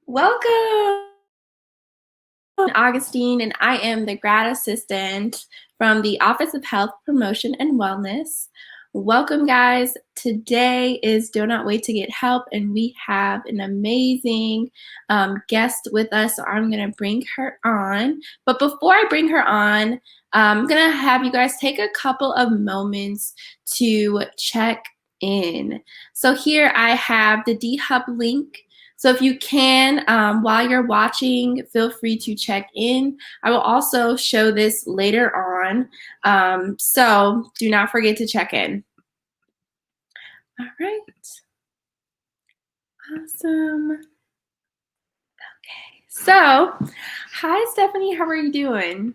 Welcome, Augustine, and I am the grad assistant from the Office of Health Promotion and Wellness. Welcome, guys. Today is Do Not Wait to Get Help, and we have an amazing guest with us, so I'm going to bring her on. But before I bring her on, I'm going to have you guys take a couple of moments to check in. So here I have the D-Hub link. So if you can, while you're watching, feel free to check in. I will also show this later on. So do not forget to check in. All right. Awesome. Okay. So, hi, Stephanie. How are you doing?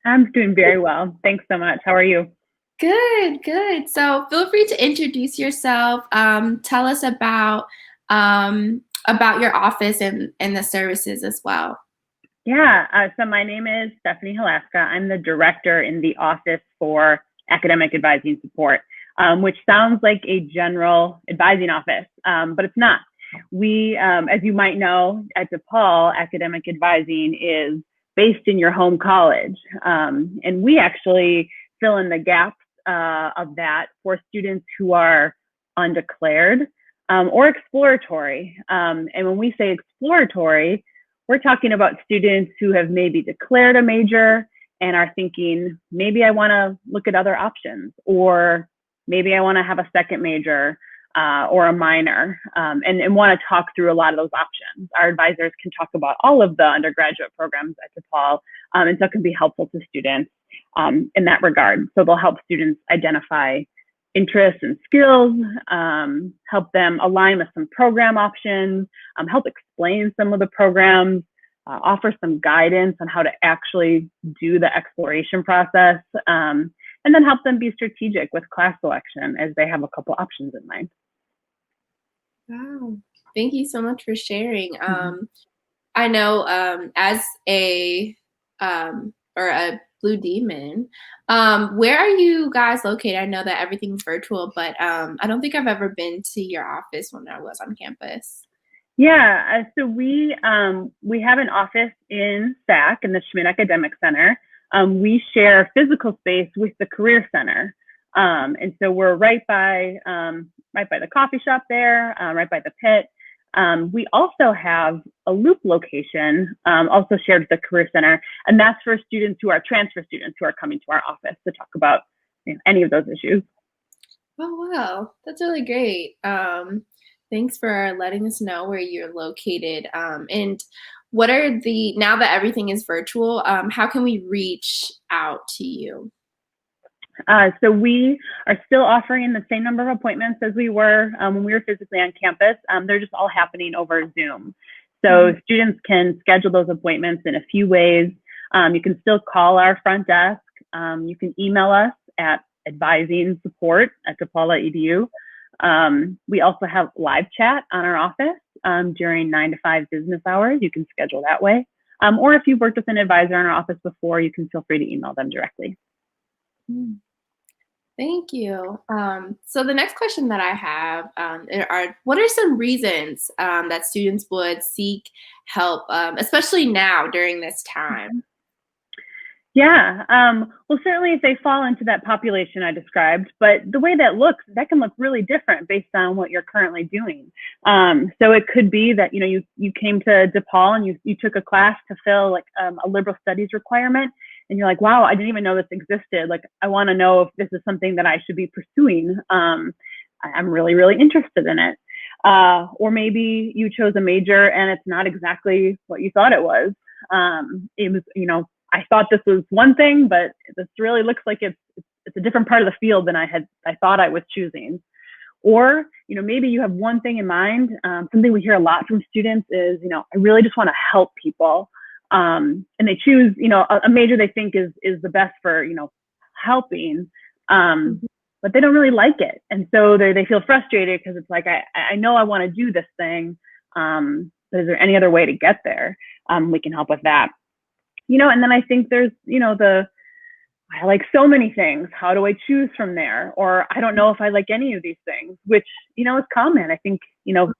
I'm doing very well. Thanks so much. How are you? Good, good. So feel free to introduce yourself. Tell us about your office and the services as well. Yeah, so my name is Stephanie Halaska. I'm the director in the Office for Academic Advising Support, which sounds like a general advising office, but it's not. We, as you might know, at DePaul, academic advising is based in your home college. And we actually fill in the gaps of that for students who are undeclared or exploratory. And when we say exploratory, we're talking about students who have maybe declared a major and are thinking, maybe I want to look at other options, or maybe I want to have a second major or a minor, and want to talk through a lot of those options. Our advisors can talk about all of the undergraduate programs at DePaul, and so it can be helpful to students in that regard. So they'll help students identify interests and skills, help them align with some program options, help explain some of the programs, offer some guidance on how to actually do the exploration process, and then help them be strategic with class selection as they have a couple options in mind. Wow. Thank you so much for sharing. Mm-hmm. I know as a Blue Demon, where are you guys located? I know that everything's virtual, but I don't think I've ever been to your office when I was on campus. Yeah, so we have an office in SAC in the Schmidt Academic Center. We share physical space with the Career Center, and so we're right by the coffee shop there, right by the pit. We also have a Loop location, also shared with the Career Center, and that's for students who are transfer students who are coming to our office to talk about any of those issues. Oh, wow. That's really great. Thanks for letting us know where you're located. And what are now that everything is virtual, how can we reach out to you? So we are still offering the same number of appointments as we were when we were physically on campus. They're just all happening over Zoom. So students can schedule those appointments in a few ways. You can still call our front desk. You can email us at advisingsupport@depaul.edu. We also have live chat on our office during 9 to 5 business hours. You can schedule that way. Or if you've worked with an advisor in our office before, you can feel free to email them directly. Thank you. So the next question that I have what are some reasons that students would seek help, especially now during this time? Yeah, well, certainly if they fall into that population I described, but the way that looks, that can look really different based on what you're currently doing. So it could be that, you came to DePaul and you took a class to fill like a liberal studies requirement, and you're like, wow, I didn't even know this existed. Like, I want to know if this is something that I should be pursuing. I'm really, really interested in it. Or maybe you chose a major and it's not exactly what you thought it was. It was, I thought this was one thing, but this really looks like it's a different part of the field than I thought I was choosing. Or, maybe you have one thing in mind. Something we hear a lot from students is, I really just want to help people. And they choose, a major they think is the best for, helping. But they don't really like it. And so they feel frustrated because it's like, I know I want to do this thing. But is there any other way to get there? We can help with that. And then I think there's, I like so many things. How do I choose from there? Or I don't know if I like any of these things, which, is common. I think,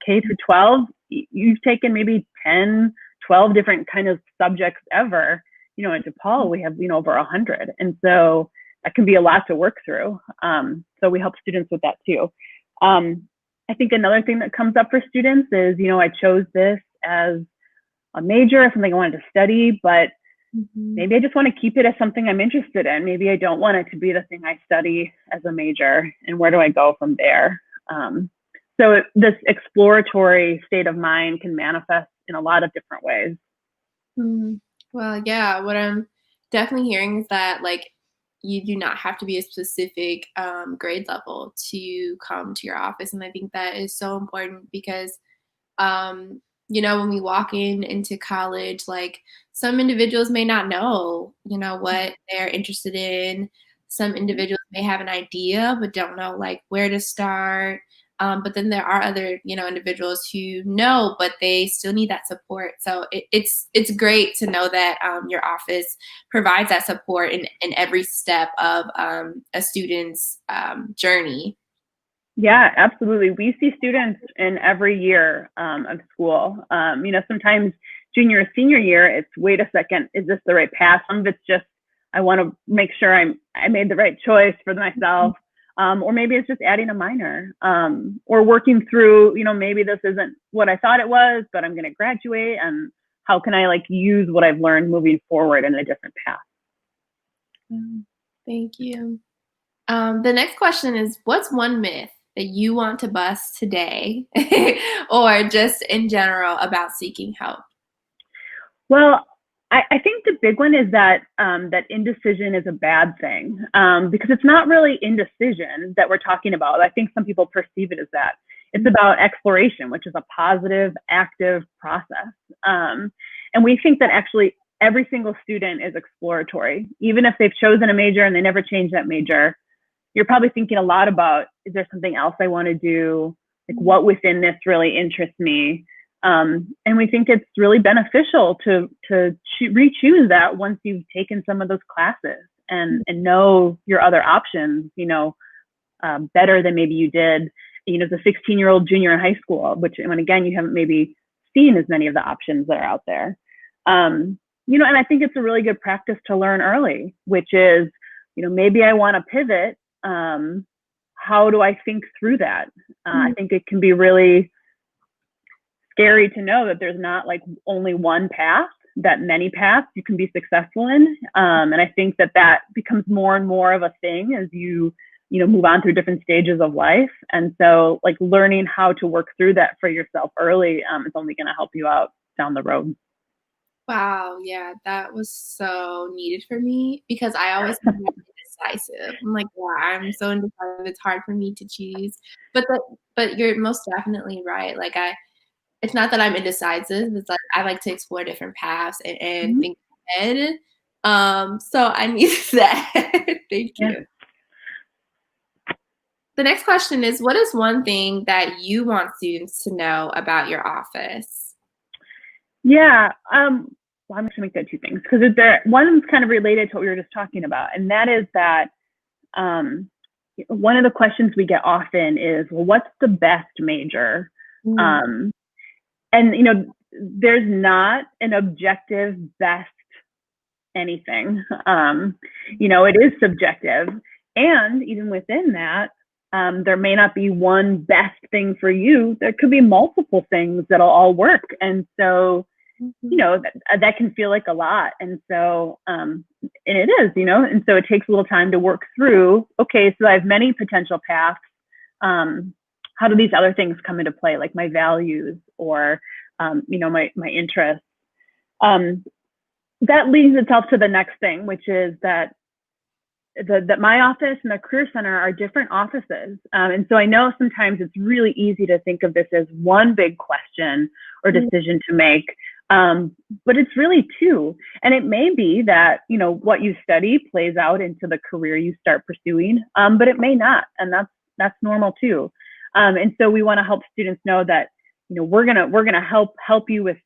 K through 12, you've taken maybe 10, 12 different kind of subjects ever. At DePaul, we have, over 100. And so that can be a lot to work through. So we help students with that too. I think another thing that comes up for students is, I chose this as a major, something I wanted to study, but maybe I just want to keep it as something I'm interested in. Maybe I don't want it to be the thing I study as a major, and where do I go from there? So this exploratory state of mind can manifest in a lot of different ways. Well, yeah, what I'm definitely hearing is that like you do not have to be a specific grade level to come to your office, and I think that is so important because when we walk into college, like some individuals may not know, what they're interested in. Some individuals may have an idea, but don't know like where to start. But then there are other, individuals who know, but they still need that support. So it's great to know that your office provides that support in every step of a student's journey. Yeah, absolutely. We see students in every year of school. Sometimes junior or senior year, it's wait a second, is this the right path? Some of it's just I want to make sure I made the right choice for myself. Or maybe it's just adding a minor, or working through, maybe this isn't what I thought it was, but I'm going to graduate, and how can I use what I've learned moving forward in a different path? Thank you. The next question is, what's one myth that you want to bust today or just in general about seeking help? Well, I think the big one is that that indecision is a bad thing, because it's not really indecision that we're talking about. I think some people perceive it as that. It's about exploration, which is a positive, active process. And we think that actually every single student is exploratory. Even if they've chosen a major and they never change that major, you're probably thinking a lot about, is there something else I want to do? Like, what within this really interests me? And we think it's really beneficial to re-choose that once you've taken some of those classes and know your other options, better than maybe you did, as a 16-year-old junior in high school, when again, you haven't maybe seen as many of the options that are out there. And I think it's a really good practice to learn early, which is, maybe I want to pivot. How do I think through that? I think it can be really scary to know that there's not only one path, that many paths you can be successful in. And I think that becomes more and more of a thing as you move on through different stages of life. And so learning how to work through that for yourself early is only going to help you out down the road. Wow, yeah, that was so needed for me because I always think I'm indecisive. I'm like, wow, I'm so indecisive. It's hard for me to choose. But you're most definitely right. It's not that I'm indecisive. It's I like to explore different paths and think ahead. So I need that. Thank you. The next question is, what is one thing that you want students to know about your office? Yeah. Well, I'm just gonna make that two things because one's kind of related to what we were just talking about, and that is that one of the questions we get often is, well, what's the best major? And there's not an objective best anything. It is subjective, and even within that, there may not be one best thing for you. There could be multiple things that'll all work, and so that can feel like a lot. And so, and it is, and so it takes a little time to work through, okay, so I have many potential paths. How do these other things come into play, like my values or, my interests? That leads itself to the next thing, which is that my office and the Career Center are different offices. And so I know sometimes it's really easy to think of this as one big question or decision to make. But it's really two. And it may be that, what you study plays out into the career you start pursuing, but it may not. And that's normal too. And so we want to help students know that, we're gonna help you with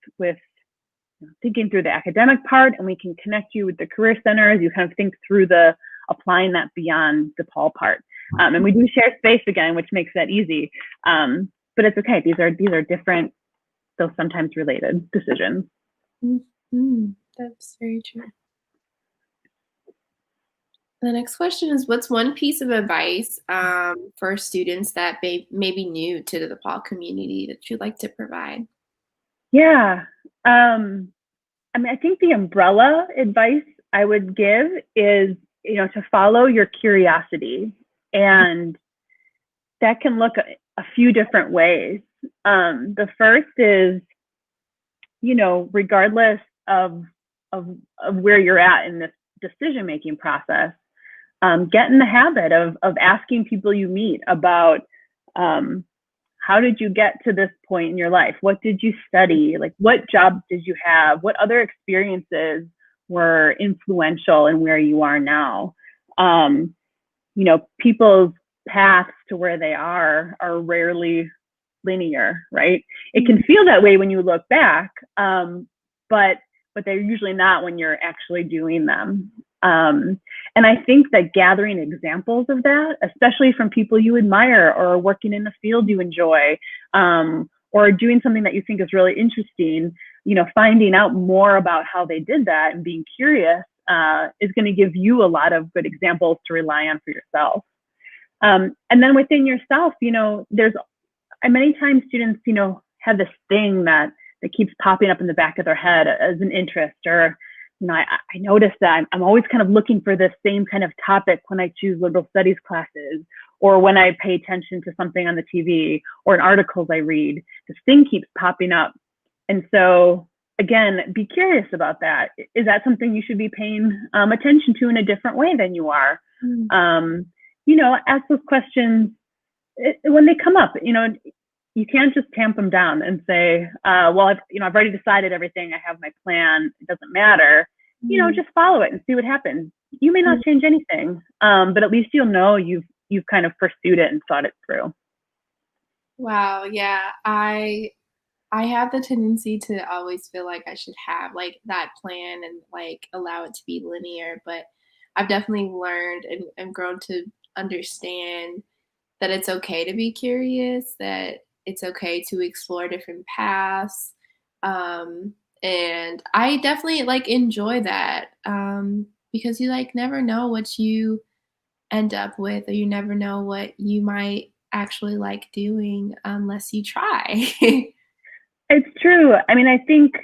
thinking through the academic part, and we can connect you with the Career Center as you kind of think through the applying that beyond DePaul part. And we do share space again, which makes that easy. But it's okay. These are different those sometimes related decisions. Mhm. That's very true. The next question is, what's one piece of advice for students that may be new to the DePaul community that you'd like to provide? Yeah. I mean, I think the umbrella advice I would give is, to follow your curiosity. And that can look a few different ways. The first is, regardless of where you're at in this decision making process, get in the habit of asking people you meet about how did you get to this point in your life? What did you study? Like, what jobs did you have? What other experiences were influential in where you are now? People's paths to where they are rarely linear, right? It can feel that way when you look back, but they're usually not when you're actually doing them. And I think that gathering examples of that, especially from people you admire or working in a field you enjoy, or doing something that you think is really interesting, finding out more about how they did that and being curious is going to give you a lot of good examples to rely on for yourself. And then within yourself, there's many times students, have this thing that keeps popping up in the back of their head as an interest, or I notice that I'm always kind of looking for this same kind of topic when I choose liberal studies classes, or when I pay attention to something on the TV or in articles I read. This thing keeps popping up. And so, again, be curious about that. Is that something you should be paying attention to in a different way than you are? Ask those questions when they come up. You can't just tamp them down and say, well, I've already decided everything. I have my plan. It doesn't matter. Just follow it and see what happens. You may not change anything, but at least you'll know you've kind of pursued it and thought it through. Wow, yeah. I have the tendency to always feel like I should have like that plan and like allow it to be linear, but I've definitely learned and grown to understand that it's okay to be curious, that it's okay to explore different paths. And I definitely like enjoy that because you like never know what you end up with, or you never know what you might actually like doing unless you try. It's true. I mean, I think,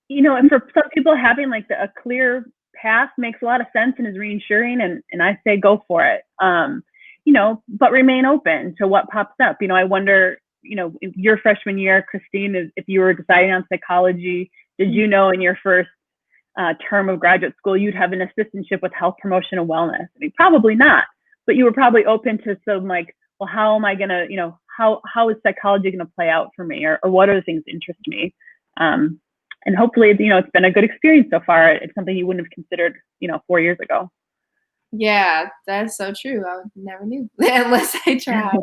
and for some people, having like a clear path makes a lot of sense and is reassuring. And I say go for it. But remain open to what pops up. I wonder, your freshman year, Christine, if you were deciding on psychology, did you know in your first term of graduate school you'd have an assistantship with health promotion and wellness? I mean, probably not, but you were probably open to some like, well, how am I gonna, how is psychology gonna play out for me, or what are the things that interest me? And hopefully, it's been a good experience so far. It's something you wouldn't have considered, 4 years ago. Yeah, that's so true. I never knew unless I tried.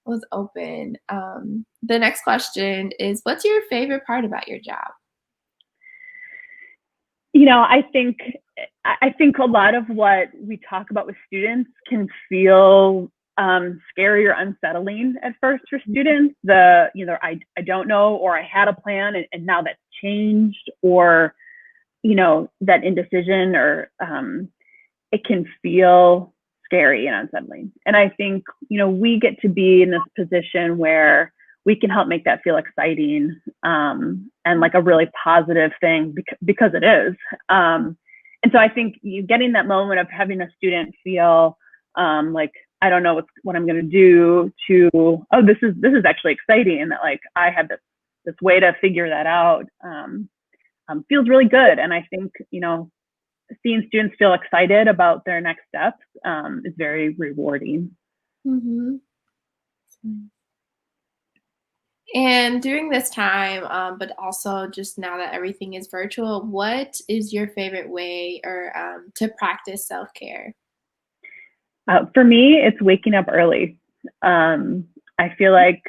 Was open. The next question is, what's your favorite part about your job? I think a lot of what we talk about with students can feel scary or unsettling at first for students. I don't know, or I had a plan and now that's changed, or that indecision, or it can feel scary and unsettling. And I think we get to be in this position where we can help make that feel exciting, and like a really positive thing, because it is. And so I think you getting that moment of having a student feel like, I don't know what I'm going to do, to, oh, this is actually exciting, and that like I have this way to figure that out, feels really good. And I think seeing students feel excited about their next steps is very rewarding. Mm-hmm. And during this time, but also just now that everything is virtual, what is your favorite way or to practice self-care? For me, it's waking up early. I feel like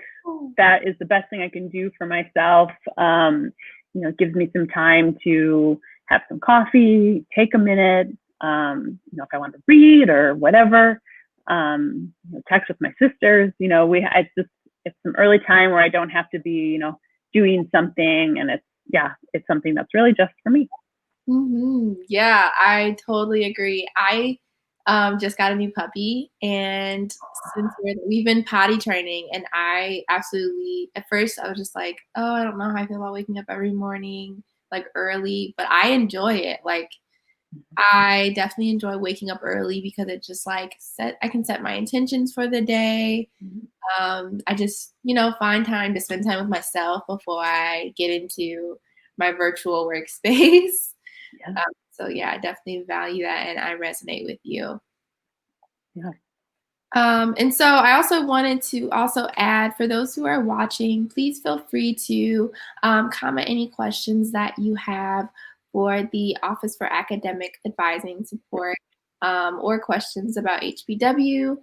that is the best thing I can do for myself. It gives me some time to have some coffee, take a minute, if I want to read or whatever, text with my sisters. It's some early time where I don't have to be, doing something, and it's something that's really just for me. Yeah, I totally agree. I just got a new puppy, and since we've been potty training, and I absolutely, at first I was just like, oh, I don't know how I feel about waking up every morning, like early, but I enjoy it. Like, I definitely enjoy waking up early because it just like I can set my intentions for the day. I just, find time to spend time with myself before I get into my virtual workspace. Yeah. So yeah, I definitely value that, and I resonate with you. Yeah. And so I also wanted to also add, for those who are watching, please feel free to comment any questions that you have for the Office for Academic Advising Support, or questions about HBW.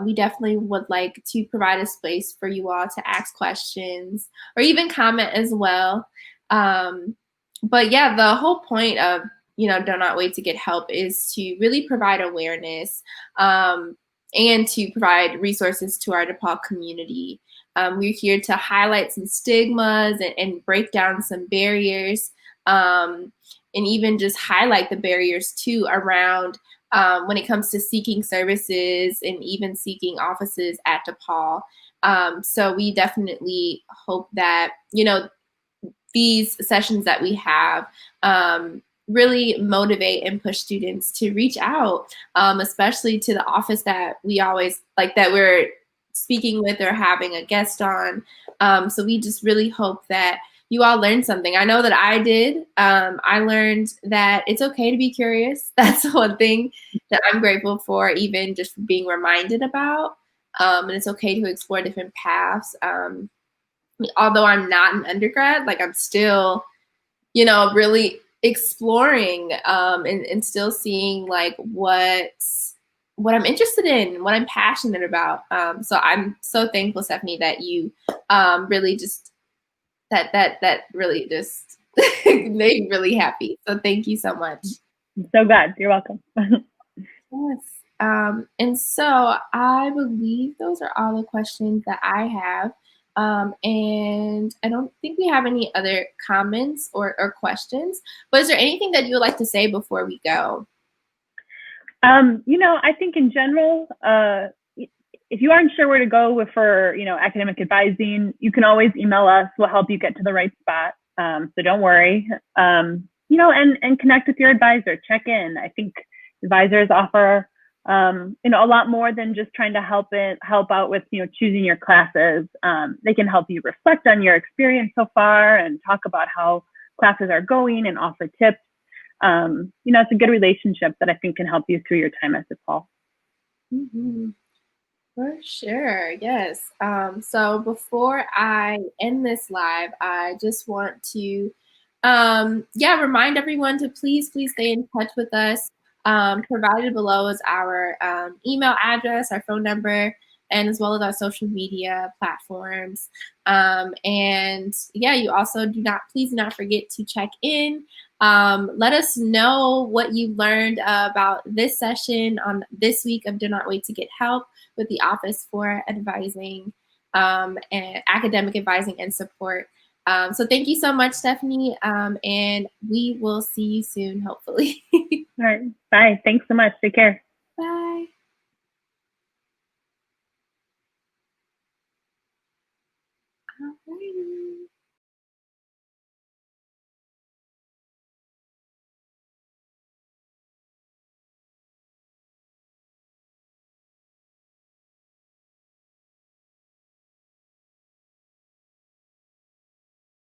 We definitely would like to provide a space for you all to ask questions or even comment as well. But yeah, the whole point of Do Not Wait to Get Help is to really provide awareness. And to provide resources to our DePaul community. We're here to highlight some stigmas and break down some barriers, and even just highlight the barriers too around when it comes to seeking services and even seeking offices at DePaul. So we definitely hope that, these sessions that we have really motivate and push students to reach out, especially to the office that we always like, that we're speaking with or having a guest on. So we just really hope that you all learned something. I know that I did. I learned that it's okay to be curious. That's one thing that I'm grateful for, even just being reminded about. And it's okay to explore different paths. Although I'm not an undergrad, like I'm still, really exploring, and still seeing like what I'm interested in, what I'm passionate about. So I'm so thankful, Stephanie, that you really just that really just made me really happy. So thank you so much. I'm so glad. You're welcome. Yes. And so I believe those are all the questions that I have. And I don't think we have any other comments or questions. But is there anything that you would like to say before we go? I think in general, if you aren't sure where to go for academic advising, you can always email us. We'll help you get to the right spot. So don't worry. And connect with your advisor. Check in. I think advisors offer a lot more than just trying to help out with choosing your classes. They can help you reflect on your experience so far and talk about how classes are going and offer tips. It's a good relationship that I think can help you through your time at DePaul. Mm-hmm. For sure, yes. So before I end this live, I just want to, remind everyone to please stay in touch with us. Provided below is our email address, our phone number, and as well as our social media platforms. And yeah, you also please do not forget to check in. Let us know what you learned about this session on this week of Do Not Wait to Get Help with the Office for Advising and Academic Advising and Support. So thank you so much, Stephanie, and we will see you soon, hopefully. All right. Bye. Thanks so much. Take care. Bye.